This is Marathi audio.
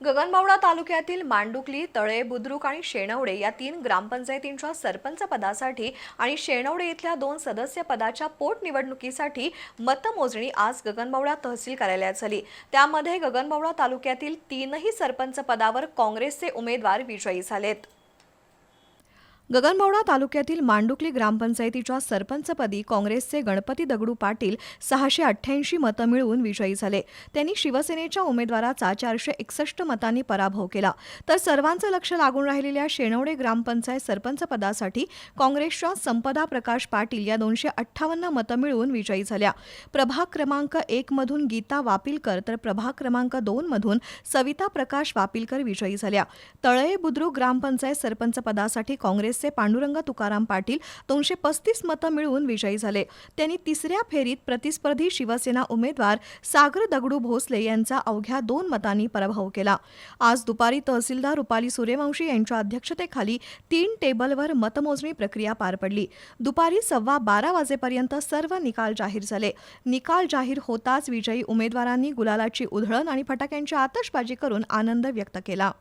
गगनबावडा तालुक्यातील मांडुकली, तळे, बुद्रुक आणि शेणवडे या 3 ग्रामपंचायतींच्या सरपंच पदासाठी आणि शेणवडे इथल्या 2 सदस्य पदाच्या पोटनिवडणुकीसाठी मतमोजणी आज गगनबावडा तहसील कार्यालयात झाली। त्यामध्ये गगनबावडा तालुक्यातील 3ही सरपंच पदावर काँग्रेसचे उमेदवार विजयी झालेत। गगनबावडा तालुक्यातील मांडुकली ग्रामपंचायतीच्या सरपंचपदी काँग्रेसचे गणपती दगडू पाटील 688 मतं मिळवून विजयी झाले। त्यांनी शिवसेनेच्या उमेदवाराचा 461 मतांनी पराभव केला। तर सर्वांचं लक्ष लागून राहिलेल्या शेणवडे ग्रामपंचायत सरपंचपदासाठी काँग्रेसच्या संपदा प्रकाश पाटील या 258 मतं मिळवून विजयी झाल्या। प्रभाग क्रमांक 1 मधून गीता वापिलकर तर प्रभाग क्रमांक 2 मधून सविता प्रकाश वापिलकर विजयी झाल्या। तळे बुद्रुक ग्रामपंचायत सरपंचपदासाठी काँग्रेस पांडुरंग तुकाराम पाटील 235 मतं मिळवून विजयी झाले। त्यांनी तिसऱ्या फेरीत प्रतिस्पर्धी शिवसेना उमेदवार सागर दगडू भोसले यांचा अवघ्या 2 मतांनी पराभव केला। आज दुपारी तहसीलदार रुपाली सूर्यवंशी यांच्या अध्यक्षतेखाली 3 टेबलवर मतमोजणी प्रक्रिया पार पडली। दुपारी 12:15 वाजेपर्यंत सर्व निकाल जाहीर झाले। निकाल जाहीर होताच विजयी उमेदवारांनी गुलालाची उधळण आणि फटाक्यांची आतषबाजी करून आनंद व्यक्त केला।